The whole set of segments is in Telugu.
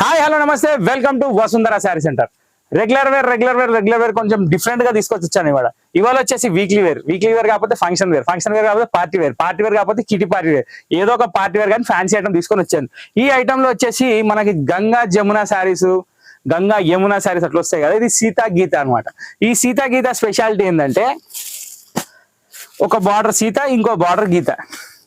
హాయ్ హలో నమస్తే welcome to Vasundhara sari centre. Regular wear కొంచెం డిఫరెంట్ గా తీసుకొచ్చాను ఇవాళ వచ్చేసి వీక్లీ వేర్ కాకపోతే ఫంక్షన్ వేర్ కాకపోతే పార్టీ వేర్ కాకపోతే కిటీ పార్టీ వేర్, ఏదో ఒక పార్టీ వేర్ కానీ ఫ్యాన్సీ ఐటమ్ తీసుకొని వచ్చాను. ఈ ఐటమ్ లో వచ్చేసి మనకి గంగా యమున శారీస్ అట్లా వస్తాయి కదా, ఇది సీతా గీత అనమాట. ఈ సీతా గీత స్పెషాలిటీ ఏంటంటే ఒక బార్డర్ సీత, ఇంకో బార్డర్ గీత.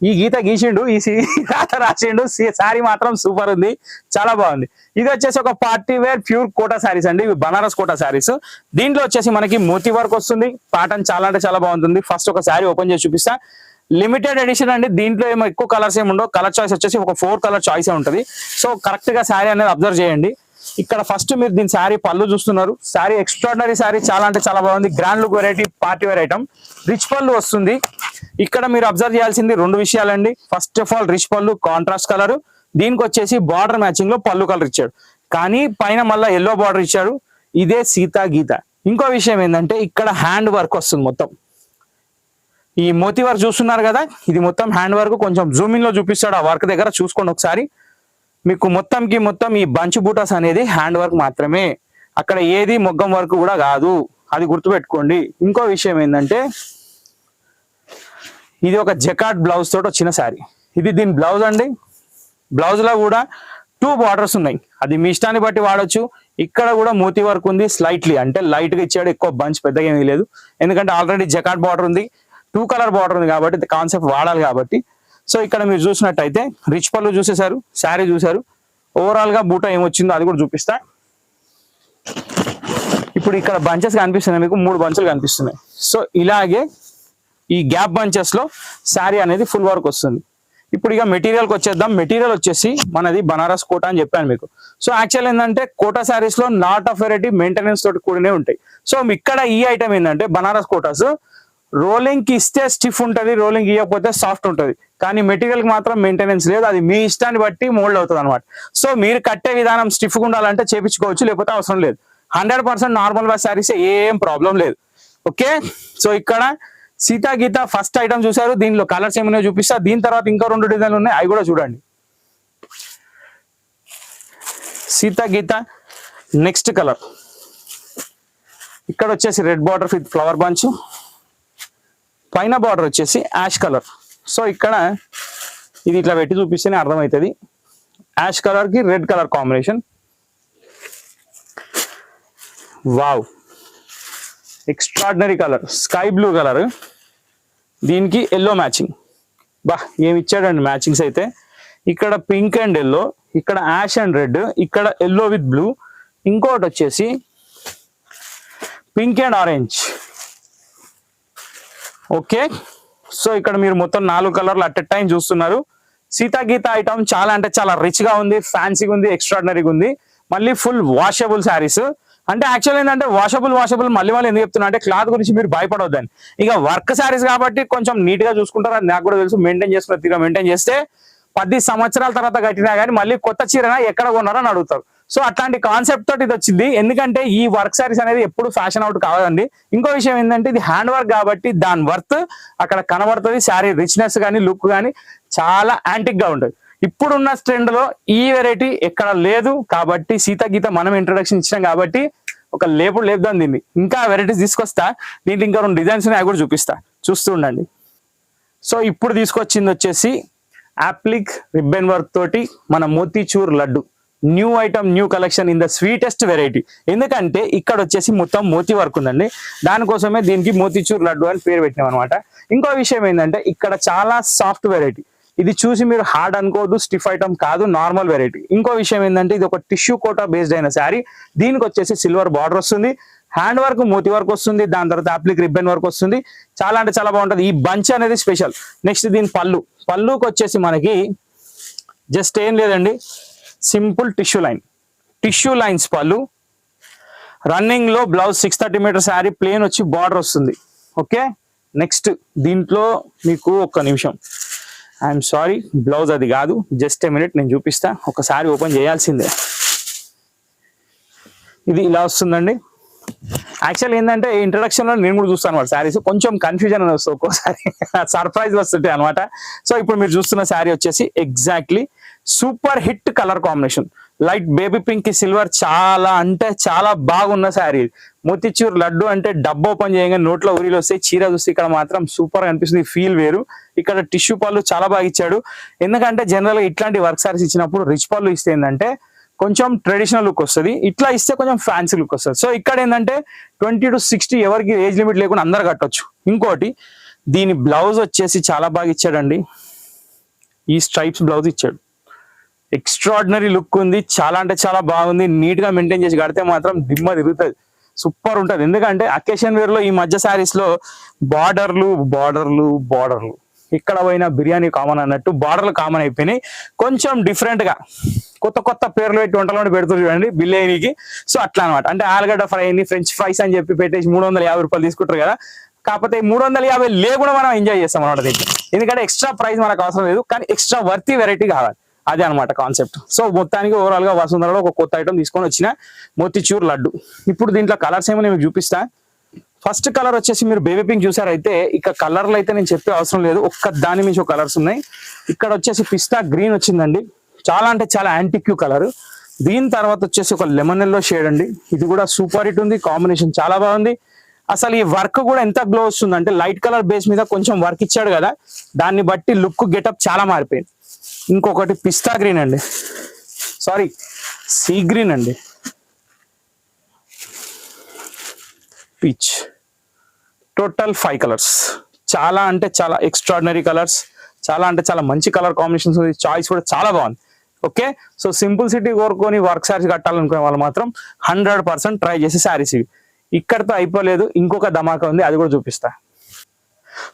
ఈ గీత గీసిండు, ఈ సీత రాసిండు. శారీ మాత్రం సూపర్ ఉంది, చాలా బాగుంది. ఇది వచ్చేసి ఒక party wear pure Kota saris అండి, ఇవి బనారస్ కోటా శారీస్. దీంట్లో వచ్చేసి మనకి మోతీ వర్క్ వస్తుంది. ప్యాటర్న్ చాలా అంటే చాలా బాగుంటుంది. ఫస్ట్ ఒక శారీ ఓపెన్ చేసి చూపిస్తా. లిమిటెడ్ ఎడిషన్ అండి, దీంట్లో ఏమో ఎక్కువ కలర్స్ ఏమి ఉండవు. కలర్ చాయిస్ వచ్చేసి ఒక 4 కలర్ చాయిస్ ఉంటుంది. సో కరెక్ట్ గా శారీ అనేది అబ్జర్వ్ చేయండి. ఇక్కడ ఫస్ట్ మీరు దీని శారీ పళ్ళు చూస్తున్నారు. శారీ ఎక్స్ట్రాడినరీ శారీ, చాలా అంటే చాలా బాగుంది. Grand look variety party wear item, rich పళ్ళు వస్తుంది. ఇక్కడ మీరు అబ్జర్వ్ చేయాల్సింది 2 విషయాలండి. ఫస్ట్ ఆఫ్ ఆల్ రిచ్ పళ్ళు, కాంట్రాస్ట్ కలర్. దీనికి వచ్చేసి బార్డర్ మ్యాచింగ్ లో పళ్ళు కలర్ ఇచ్చాడు, కానీ పైన మళ్ళీ ఎల్లో బార్డర్ ఇచ్చాడు. ఇదే సీతా గీత. ఇంకో విషయం ఏంటంటే ఇక్కడ హ్యాండ్ వర్క్ వస్తుంది మొత్తం. ఈ మోతీ వర్క్ చూస్తున్నారు కదా, ఇది మొత్తం హ్యాండ్ వర్క్. కొంచెం జూమింగ్ లో చూపిస్తాడు, ఆ వర్క్ దగ్గర చూసుకోండి ఒకసారి. మీకు మొత్తం ఈ బంచ్ బూటాస్ అనేది హ్యాండ్ వర్క్ మాత్రమే, అక్కడ ఏది మొగ్గం వర్క్ కూడా కాదు, అది గుర్తుపెట్టుకోండి. ఇంకో విషయం ఏంటంటే ఇది ఒక జకాట్ బ్లౌజ్ తోటి వచ్చిన శారీ. ఇది దీని బ్లౌజ్ అండి. బ్లౌజ్ లో కూడా 2 బార్డర్స్ ఉన్నాయి, అది మీ ఇష్టాన్ని బట్టి వాడచ్చు. ఇక్కడ కూడా మోతీ వర్క్ ఉంది, స్లైట్లీ అంటే లైట్ గా ఇచ్చాడు, ఎక్కువ బంచ్ పెద్దగా ఏమీ లేదు. ఎందుకంటే ఆల్రెడీ జకాట్ బార్డర్ ఉంది, 2 కలర్ బార్డర్ ఉంది కాబట్టి కాన్సెప్ట్ వాడాలి కాబట్టి. సో ఇక్కడ మీరు చూసినట్టయితే రిచ్ పళ్ళు చూసేశారు, శారీ చూసారు. ఓవరాల్ గా బూటా ఏమొచ్చిందో అది కూడా చూపిస్తా. ఇప్పుడు ఇక్కడ బంచెస్ కనిపిస్తున్నాయి మీకు, 3 బంచులు కనిపిస్తున్నాయి. సో ఇలాగే ఈ గ్యాప్ బంచెస్ లో శారీ అనేది ఫుల్ వర్క్ వస్తుంది. ఇప్పుడు ఇక మెటీరియల్కి వచ్చేద్దాం. మెటీరియల్ వచ్చేసి మనది బనారస్ కోటా అని చెప్పాను మీకు. సో యాక్చువల్ ఏంటంటే కోటా శారీస్ లో నాట్ ఆఫ్ వెరైటీ మెయింటెనెన్స్ తోటి కూడానే ఉంటాయి. సో ఇక్కడ ఈ ఐటమ్ ఏంటంటే బనారస్ కోటాస్ రోలింగ్ కి ఇస్తే స్టిఫ్ ఉంటుంది, రోలింగ్ ఇవ్వకపోతే సాఫ్ట్ ఉంటుంది. కానీ మెటీరియల్ కి మాత్రం మెయింటెనెన్స్ లేదు, అది మీ ఇష్టాన్ని బట్టి మోల్డ్ అవుతుంది అనమాట. సో మీరు కట్టే విధానం స్టిఫ్ గా ఉండాలంటే చేపించుకోవచ్చు, లేకపోతే అవసరం లేదు. 100% నార్మల్ గా శారీస్ ఏం ప్రాబ్లం లేదు. ఓకే, సో ఇక్కడ సీతా గీత ఫస్ట్ ఐటమ్ చూసారు. దీనిలో కలర్స్ ఏమైనా చూపిస్తా. దీని తర్వాత ఇంకా 2 డిజైన్లు ఉన్నాయి, అవి కూడా చూడండి. సీతా గీత నెక్స్ట్ కలర్. ఇక్కడ వచ్చేసి red border with flower bunch, పైన బార్డర్ వచ్చేసి యాష్ కలర్. సో ఇక్కడ ఇది ఇట్లా పెట్టి చూపిస్తేనే అర్థమవుతుంది. యాష్ కలర్ కి red colour combination. Wow, extraordinary colour, sky blue colour, దీనికి ఎల్లో మ్యాచింగ్. బా ఏమి ఇచ్చాడండి మ్యాచింగ్స్ అయితే. ఇక్కడ పింక్ అండ్ ఎల్లో, ఇక్కడ యాష్ అండ్ రెడ్, ఇక్కడ ఎల్లో విత్ బ్లూ, ఇంకోటి వచ్చేసి pink and orange. Okay, so ఇక్కడ మీరు మొత్తం 4 కలర్లు అట్ ఎ టైం చూస్తున్నారు. సీతా గీత ఐటమ్ చాలా అంటే చాలా రిచ్ గా ఉంది, ఫ్యాన్సీగా ఉంది, ఎక్స్ట్రాడినరీగా ఉంది. మళ్ళీ ఫుల్ వాషబుల్ శారీస్. అంటే యాక్చువల్ ఏంటంటే వాషబుల్ మళ్ళీ ఎందుకు చెప్తున్నా అంటే క్లాత్ గురించి మీరు భయపడవద్దని. ఇక వర్క్ శారీస్ కాబట్టి కొంచెం నీట్ గా చూసుకుంటారు, అది నాకు కూడా తెలుసు. మెయింటైన్ చేసుకున్న తీరుగా మెయింటైన్ చేస్తే 10 సంవత్సరాల తర్వాత కట్టినా కానీ మళ్ళీ కొత్త చీరనా ఎక్కడ కొన్నారని అడుగుతారు. సో అట్లాంటి కాన్సెప్ట్ తోటి ఇది వచ్చింది. ఎందుకంటే ఈ వర్క్ శారీస్ అనేది ఎప్పుడు ఫ్యాషన్ అవుట్ కావాలండి. ఇంకో విషయం ఏంటంటే ఇది హ్యాండ్ వర్క్ కాబట్టి దాని వర్త్ అక్కడ కనబడుతుంది. శారీ రిచ్నెస్ కానీ లుక్ కానీ చాలా యాంటిక్ గా ఉంటుంది. ఇప్పుడున్న ట్రెండ్ లో ఈ వెరైటీ ఎక్కడ లేదు కాబట్టి సీతా గీత మనం ఇంట్రొడక్షన్ ఇచ్చినాం కాబట్టి ఒక లేపుదాం దీన్ని. ఇంకా వెరైటీస్ తీసుకొస్తా. దీంట్లో ఇంకా 2 డిజైన్స్ అవి కూడా చూపిస్తా, చూస్తూ ఉండండి. సో ఇప్పుడు తీసుకొచ్చింది వచ్చేసి యాప్లిక్ రిబ్బన్ వర్క్ తోటి మన motichoor laddu. New item, new collection in the sweetest variety. ఎందుకంటే ఇక్కడ వచ్చేసి మొత్తం మోతీ వర్క్ ఉందండి, దానికోసమే దీనికి మోతీచూర్ లడ్డు అని పేరు పెట్టినాం అనమాట. ఇంకో విషయం ఏంటంటే ఇక్కడ చాలా సాఫ్ట్ వెరైటీ. ఇది చూసి మీరు హార్డ్ అనుకోవద్దు, స్టిఫ్ ఐటమ్ కాదు, నార్మల్ వెరైటీ. ఇంకో విషయం ఏంటంటే ఇది ఒక టిష్యూ కోటా బేస్డ్ అయిన శారీ. దీనికి వచ్చేసి సిల్వర్ బార్డర్ వస్తుంది, హ్యాండ్ వర్క్ మోతీ వర్క్ వస్తుంది, దాని తర్వాత యాప్లిక్ రిబ్బన్ వర్క్ వస్తుంది. చాలా అంటే చాలా బాగుంటుంది. ఈ బంచ్ అనేది స్పెషల్. నెక్స్ట్ దీని పళ్ళుకి వచ్చేసి మనకి జస్ట్ ఏం లేదండి, సింపుల్ టిష్యూ లైన్స్ పళ్ళు. రన్నింగ్ లో బ్లౌజ్ 630 మీటర్ శారీ, ప్లేన్ వచ్చి బార్డర్ వస్తుంది. ఓకే, నెక్స్ట్ దీంట్లో మీకు ఒక్క నిమిషం, ఐఎమ్ సారీ బ్లౌజ్ అది కాదు, జస్ట్ ఏ మినిట్ నేను చూపిస్తా. ఒకసారి ఓపెన్ చేయాల్సిందే. ఇది ఇలా వస్తుందండి. యాక్చువల్ ఏంటంటే ఇంట్రడక్షన్ లో నేను కూడా చూస్తాను అనమాట. శారీస్ కొంచెం కన్ఫ్యూజన్ అని వస్తుంది ఒక్కోసారి, సర్ప్రైజ్ వస్తుంటాయి అనమాట. సో ఇప్పుడు మీరు చూస్తున్న శారీ వచ్చేసి exactly super hit colour combination. Light baby pink కి సిల్వర్ చాలా అంటే చాలా బాగున్న శారీ. మోతిచూర్ లడ్డు అంటే డబ్బు ఓపెన్ చేయగానే నోట్లో ఊరిలో వస్తాయి. చీర చూస్తే ఇక్కడ మాత్రం సూపర్ అనిపిస్తుంది, ఫీల్ వేరు. ఇక్కడ టిష్యూ పళ్ళు చాలా బాగా ఇచ్చాడు. ఎందుకంటే జనరల్ గా ఇట్లాంటి వర్క్ సారీస్ ఇచ్చినప్పుడు రిచ్ పళ్ళు ఇస్తే ఏంటంటే కొంచెం ట్రెడిషనల్ లుక్ వస్తుంది, ఇట్లా ఇస్తే కొంచెం ఫ్యాన్సీ లుక్ వస్తుంది. సో ఇక్కడ ఏంటంటే 20 to 60 ఎవరికి ఏజ్ లిమిట్ లేకుండా అందరు కట్టొచ్చు. ఇంకోటి దీని బ్లౌజ్ వచ్చేసి చాలా బాగా ఇచ్చాడండి. ఈ స్ట్రైప్స్ బ్లౌజ్ ఇచ్చాడు, ఎక్స్ట్రాడినరీ లుక్ ఉంది, చాలా అంటే చాలా బాగుంది. నీట్ గా మెయింటైన్ చేసి కడితే మాత్రం దిమ్మ తిరుగుతుంది, సూపర్ ఉంటుంది. ఎందుకంటే అకేషన్ వేర్ లో ఈ మధ్య శారీస్ లో బార్డర్లు బార్డర్లు బార్డర్లు, ఇక్కడ పోయిన బిర్యానీ కామన్ అన్నట్టు బార్డర్లు కామన్ అయిపోయినాయి. కొంచెం డిఫరెంట్ గా కొత్త కొత్త పేర్లు పెట్టి వంటలో పెడుతుంది చూడండి బిర్యానీకి. సో అట్లా అనమాట. అంటే ఆలుగడ్డ ఫ్రై అని ఫ్రెంచ్ ఫ్రైస్ అని చెప్పి పెట్టేసి 350 రూపాయలు తీసుకుంటారు కదా. కాకపోతే 350 లేకుండా మనం ఎంజాయ్ చేస్తాం అనమాట దీనికి. ఎందుకంటే ఎక్స్ట్రా ప్రైస్ మనకు అవసరం లేదు, కానీ ఎక్స్ట్రా వర్తీ వెరైటీ కావాలి, అదే అనమాట కాన్సెప్ట్. సో మొత్తానికి ఓవరాల్ గా వసుంధరలో ఒక కొత్త ఐటమ్ తీసుకొని వచ్చిన మోతిచూర్ లడ్డు. ఇప్పుడు దీంట్లో కలర్స్ ఏమో నేను చూపిస్తా. ఫస్ట్ కలర్ వచ్చేసి మీరు బేబీ పింక్ చూసారైతే, ఇక కలర్లు అయితే నేను చెప్పే అవసరం లేదు, ఒక్క దాని మించి ఒక కలర్స్ ఉన్నాయి. ఇక్కడ వచ్చేసి పిస్తా గ్రీన్ వచ్చిందండి, చాలా అంటే చాలా యాంటిక్యూ కలర్. దీని తర్వాత వచ్చేసి ఒక లెమన్ ఎల్లో షేడ్ అండి, ఇది కూడా సూపర్ హిట్ ఉంది, కాంబినేషన్ చాలా బాగుంది. అసలు ఈ వర్క్ కూడా ఎంత గ్లో వస్తుంది అంటే లైట్ కలర్ బేస్ మీద కొంచెం వర్క్ ఇచ్చాడు కదా, దాన్ని బట్టి లుక్ గెటప్ చాలా మారిపోయింది. ఇంకొకటి పిస్తా గ్రీన్ అండి, సారీ సీ గ్రీన్ అండి, పీచ్. టోటల్ 5 కలర్స్, చాలా అంటే చాలా ఎక్స్ట్రాడినరీ కలర్స్, చాలా అంటే చాలా మంచి కలర్ కాంబినేషన్స్ ఉంది. చాయిస్ కూడా చాలా బాగుంది. ఓకే, సో సింపుల్ సిటీ కోరుకొని వర్క్ శారీస్ కట్టాలనుకునే వాళ్ళు మాత్రం 100% ట్రై చేసే శారీస్ ఇవి. ఇక్కడతో అయిపోలేదు, ఇంకొక ధమాకా ఉంది, అది కూడా చూపిస్తా.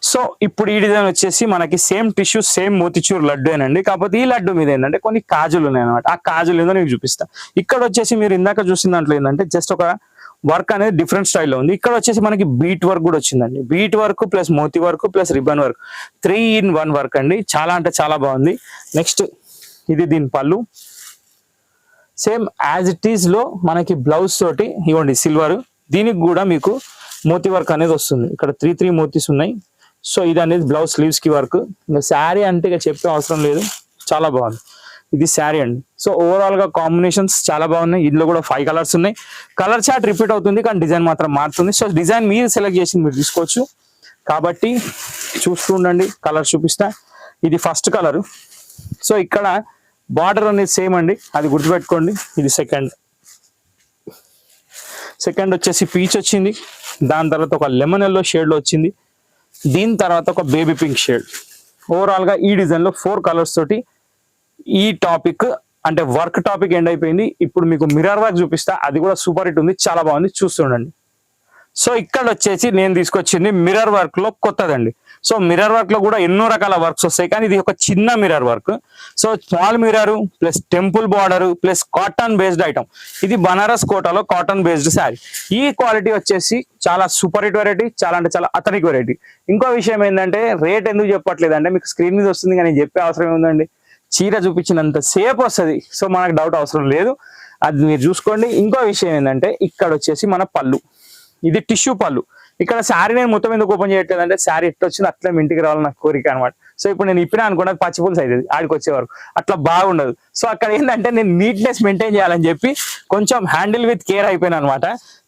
సో ఇప్పుడు ఈ డిజైన్ వచ్చేసి మనకి సేమ్ టిష్యూ సేమ్ మోతిచూర్ లడ్డూనండి. కాకపోతే ఈ లడ్డు మీద ఏంటంటే కొన్ని కాజులు ఉన్నాయి అనమాట. ఆ కాజులు ఏందో నీకు చూపిస్తా. ఇక్కడ వచ్చేసి మీరు ఇందాక చూసిన దాంట్లో ఏంటంటే జస్ట్ ఒక వర్క్ అనేది డిఫరెంట్ స్టైల్లో ఉంది. ఇక్కడ వచ్చేసి మనకి బీట్ వర్క్ కూడా వచ్చిందండి. Bead work plus moti work plus ribbon work, 3-in-1 work అండి. చాలా అంటే చాలా బాగుంది. నెక్స్ట్ ఇది దీని పళ్ళు, same as it is low మనకి బ్లౌజ్ తోటి ఇవ్వండి సిల్వర్. దీనికి కూడా మీకు మోతి వర్క్ అనేది వస్తుంది. ఇక్కడ 3 మోతీస్ ఉన్నాయి. సో ఇది అనేది బ్లౌజ్ స్లీవ్స్ కి వర్క్. ఇంకా శారీ అంటే ఇక చెప్పే అవసరం లేదు, చాలా బాగుంది. ఇది శారీ అండి. సో ఓవరాల్ గా కాంబినేషన్స్ చాలా బాగున్నాయి. ఇందులో కూడా 5 కలర్స్ ఉన్నాయి. కలర్ చార్ట్ రిపీట్ అవుతుంది, కానీ డిజైన్ మాత్రం మారుతుంది. సో డిజైన్ మీరు సెలెక్ట్ చేసి మీరు తీసుకోవచ్చు. కాబట్టి చూస్తూ ఉండండి, కలర్ చూపిస్తా. ఇది ఫస్ట్ కలర్. సో ఇక్కడ బార్డర్ అనేది సేమ్ అండి, అది గుర్తుపెట్టుకోండి. ఇది సెకండ్ వచ్చేసి పీచ్ వచ్చింది. దాని తర్వాత ఒక లెమన్ ఎల్లో షేడ్ లో వచ్చింది. దీని తర్వాత ఒక బేబీ పింక్ షేడ్. ఓవరాల్ గా ఈ డిజైన్ లో 4 కలర్స్ తోటి ఈ టాపిక్ అంటే వర్క్ టాపిక్ ఎండ్ అయిపోయింది. ఇప్పుడు మీకు మిర్రర్ వర్క్ చూపిస్తా, అది కూడా సూపర్ హిట్ ఉంది, చాలా బాగుంది, చూస్తుండండి. సో ఇక్కడ వచ్చేసి నేను తీసుకొచ్చింది మిర్రర్ వర్క్ లో కొత్తదండి. సో మిర్రర్ వర్క్ లో కూడా ఎన్నో రకాల వర్క్స్ వస్తాయి, కానీ ఇది ఒక చిన్న mirror work. So small mirror plus temple border plus cotton based item. ఇది బనారస్ కోటాలో కాటన్ బేస్డ్ శారీ. ఈ క్వాలిటీ వచ్చేసి చాలా సూపర్ హిట్ వెరైటీ, చాలా అంటే చాలా అతనిక్ వెరైటీ. ఇంకో విషయం ఏంటంటే రేట్ ఎందుకు చెప్పట్లేదు అంటే మీకు స్క్రీన్ మీద వస్తుంది, కానీ చెప్పే అవసరం ఏముందండి, చీర చూపించినంత సేపు వస్తుంది. సో మనకు డౌట్ అవసరం లేదు, అది మీరు చూసుకోండి. ఇంకో విషయం ఏంటంటే ఇక్కడ వచ్చేసి మన పళ్ళు, ఇది టిష్యూ పళ్ళు. ఇక్కడ శారీ నేను మొత్తం ఎందుకు ఓపెన్ చేయట్లేదు అంటే శారీ ఎట్లా వచ్చింది అట్లా మీ ఇంటికి రావాలి నాకు కోరిక అనమాట. సో ఇప్పుడు నేను ఇప్పినా అనుకున్నది పచ్చిపులుసు అవుతుంది ఆడికి వచ్చే వరకు, అట్లా బాగుండదు. సో అక్కడ ఏంటంటే నేను నీట్నెస్ మెయింటైన్ చేయాలని చెప్పి కొంచెం హ్యాండిల్ విత్ కేర్ అయిపోయినా అనమాట.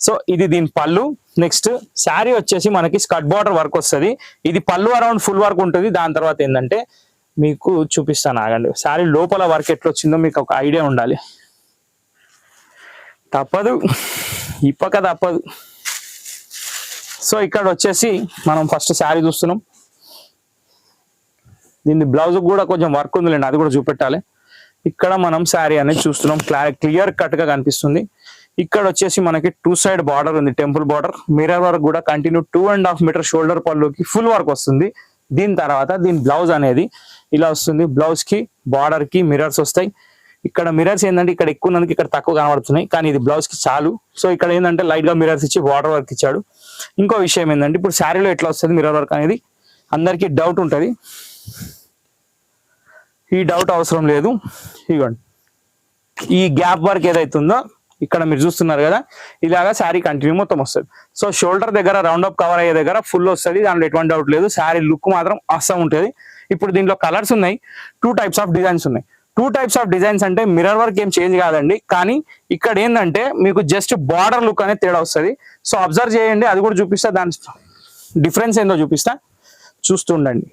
సో ఇది దీని పళ్ళు. నెక్స్ట్ శారీ వచ్చేసి మనకి స్కర్ట్ బార్డర్ వర్క్ వస్తుంది. ఇది పళ్ళు అరౌండ్ ఫుల్ వర్క్ ఉంటుంది. దాని తర్వాత ఏంటంటే మీకు చూపిస్తాను ఆగండి, శారీ లోపల వర్క్ ఎట్లా వచ్చిందో మీకు ఒక ఐడియా ఉండాలి. తప్పదు, ఇప్పక తప్పదు. సో ఇక్కడ వచ్చేసి మనం ఫస్ట్ శారీ చూస్తున్నాం. దీని బ్లౌజ్ కూడా కొంచెం వర్క్ ఉందిలేండి, అది కూడా చూపెట్టాలి. ఇక్కడ మనం శారీ అనేది చూస్తున్నాం, క్లియర్ కట్ గా కనిపిస్తుంది. ఇక్కడ వచ్చేసి మనకి 2 సైడ్ బార్డర్ ఉంది, టెంపుల్ బార్డర్. మిర్రర్ వర్క్ కూడా కంటిన్యూ 2.5 మీటర్ షోల్డర్ పళ్ళుకి ఫుల్ వర్క్ వస్తుంది. దీని తర్వాత దీని బ్లౌజ్ అనేది ఇలా వస్తుంది. బ్లౌజ్ కి బార్డర్ కి మిర్రర్స్ వస్తాయి. ఇక్కడ మిర్రర్స్ ఏంటంటే ఇక్కడ ఎక్కువ ఉన్నందుకు ఇక్కడ తక్కువ కనబడుతున్నాయి, కానీ ఇది బ్లౌజ్ కి చాలు. సో ఇక్కడ ఏంటంటే లైట్ గా మిర్రర్స్ ఇచ్చి బార్డర్ వర్క్ ఇచ్చాడు. ఇంకో విషయం ఏంటంటే ఇప్పుడు శారీలో ఎట్లా వస్తుంది మిర్రర్ వర్క్ అనేది అందరికీ డౌట్ ఉంటుంది. ఈ డౌట్ అవసరం లేదు. ఇవ్వండి, ఈ గ్యాప్ వర్క్ ఏదైతుందో ఇక్కడ మీరు చూస్తున్నారు కదా, ఇలాగా శారీ కంటిన్యూ మొత్తం వస్తుంది. సో షోల్డర్ దగ్గర రౌండ్ అప్ కవర్ అయ్యే దగ్గర ఫుల్ వస్తుంది, దాంట్లో ఎటువంటి డౌట్ లేదు. శారీ లుక్ మాత్రం అస్సం ఉంటుంది. ఇప్పుడు దీంట్లో కలర్స్ ఉన్నాయి, 2 టైప్స్ ఆఫ్ డిజైన్స్ ఉన్నాయి. టూ టైప్స్ ఆఫ్ డిజైన్స్ అంటే మిర్రర్ వర్క్ ఏం చేంజ్ కాదండి, కానీ ఇక్కడ ఏంటంటే మీకు జస్ట్ బార్డర్ లుక్ అనేది తేడా వస్తుంది. సో అబ్జర్వ్ చేయండి, అది కూడా చూపిస్తా, దాని డిఫరెన్స్ ఏందో చూపిస్తా, చూస్తుండండి.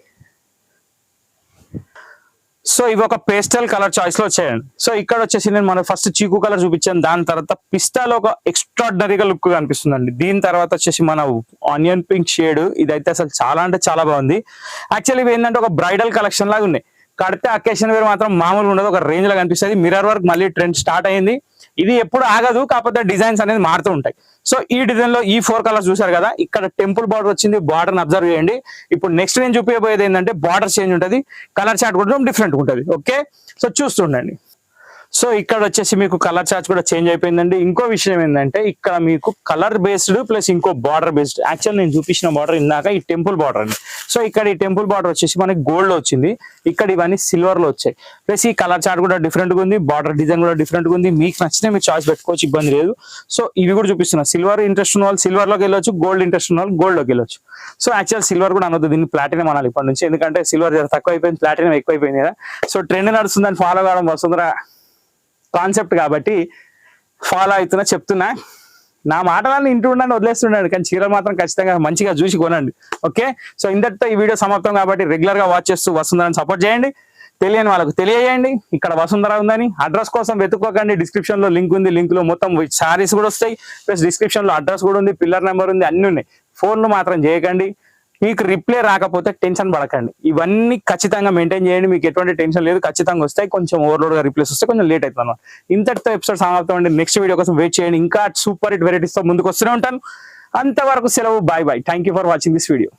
సో ఇవి ఒక పేస్టల్ కలర్ చాయిస్ లో వచ్చాయండి. సో ఇక్కడ వచ్చేసి నేను మన ఫస్ట్ చీకు కలర్ చూపించాను, దాని తర్వాత పిస్తాలో ఒక ఎక్స్ట్రాడినరీగా లుక్ కనిపిస్తుందండి. దీని తర్వాత వచ్చేసి మన ఆనియన్ పింక్ షేడ్, ఇదైతే అసలు చాలా అంటే చాలా బాగుంది. యాక్చువల్లీ ఇవి ఏంటంటే ఒక బ్రైడల్ కలెక్షన్ లాగా ఉన్నాయి, కడితే అకేషన్ వేర్ మాత్రం మామూలుగా ఉండదు, ఒక రేంజ్ లో కనిపిస్తుంది. మిర్రర్ వర్క్ మళ్ళీ ట్రెండ్ స్టార్ట్ అయింది, ఇది ఎప్పుడు ఆగదు, కాకపోతే డిజైన్స్ అనేది మారుతూ ఉంటాయి. సో ఈ డిజైన్ లో ఈ 4 కలర్స్ చూసారు కదా, ఇక్కడ టెంపుల్ బార్డర్ వచ్చింది, బార్డర్ అబ్జర్వ్ చేయండి. ఇప్పుడు నెక్స్ట్ నేను చూపించబోయేది ఏంటంటే బార్డర్ చేంజ్ ఉంటుంది, కలర్ చార్ట్ కూడా డిఫరెంట్ ఉంటుంది. ఓకే, సో చూస్తుండండి. సో ఇక్కడ వచ్చేసి మీకు కలర్ చార్ట్ కూడా చేంజ్ అయిపోయిందండి. ఇంకో విషయం ఏంటంటే ఇక్కడ మీకు కలర్ బేస్డ్ ప్లస్ ఇంకో బార్డర్ బేస్డ్. యాక్చువల్ నేను చూపించిన బార్డర్ ఇందాక ఈ టెంపుల్ బార్డర్ అండి. సో ఇక్కడ ఈ టెంపుల్ బార్డర్ వచ్చేసి మనకి గోల్డ్ లో వచ్చింది, ఇక్కడ ఇవన్నీ సిల్వర్ లో వచ్చాయి. ప్లస్ ఈ కలర్ చార్ట్ కూడా డిఫరెంట్ గా ఉంది, బార్డర్ డిజైన్ కూడా డిఫరెంట్ గా ఉంది. మీకు నచ్చితే మీరు చాయిస్ పెట్టుకోవచ్చు, ఇబ్బంది లేదు. సో ఇవి కూడా చూపిస్తున్నా, సిల్వర్ ఇంట్రెస్ట్ ఉన్న వాళ్ళు సిల్వర్ లోకి వెళ్ళొచ్చు, గోల్డ్ ఇంట్రెస్ట్ ఉన్న వాళ్ళు గోల్డ్ లోకి వెళ్ళొచ్చు. సో యాక్చువల్ సిల్వర్ కూడా అనొద్దు, దీన్ని ప్లాటినం అనాలి ఇప్పటి నుంచి, ఎందుకంటే సిల్వర్ తక్కువ అయిపోయింది, ప్లాటినం ఎక్కువైపోయింది కదా. సో ట్రెండ్ నడుస్తుందని ఫాలో కావడం వస్తుందా కాన్సెప్ట్ కాబట్టి ఫాలో అవుతున్నా, చెప్తున్నా. నా మాటలన్నీ ఇంటుండని వదిలేస్తున్నాడు, కానీ చీరలు మాత్రం ఖచ్చితంగా మంచిగా చూసి కొనండి. ఓకే, సో ఇంతటితో ఈ వీడియో సమాప్తం కాబట్టి రెగ్యులర్ గా వాచ్ చేస్తూ వసుంధరని సపోర్ట్ చేయండి. తెలియని వాళ్ళకు తెలియజేయండి ఇక్కడ వసుంధర ఉందని. అడ్రస్ కోసం వెతుక్కోకండి, డిస్క్రిప్షన్ లో లింక్ ఉంది, లింక్ లో మొత్తం శారీస్ కూడా వస్తాయి, ప్లస్ డిస్క్రిప్షన్ లో అడ్రస్ కూడా ఉంది, పిల్లర్ నెంబర్ ఉంది, అన్ని ఉన్నాయి. ఫోన్లు మాత్రం చేయకండి, మీకు రిప్లై రాకపోతే టెన్షన్ పడకండి, ఇవన్నీ ఖచ్చితంగా మెయింటైన్ చేయండి, మీకు ఎటువంటి టెన్షన్ లేదు, ఖచ్చితంగా వస్తాయి. కొంచెం ఓవర్లోడ్ గా రిప్లేస్ వస్తే కొంచెం లేట్ అవుతుంది అన్నమాట. ఇంతటితో ఎపిసోడ్ సమాప్తం అండి. నెక్స్ట్ వీడియో కోసం వెయిట్ చేయండి, ఇంకా సూపర్ హిట్ వెరైటీస్ తో ముందుకు వస్తూనే ఉంటాను. అంతవరకు సెలవు, bye bye. Thank you for watching this video.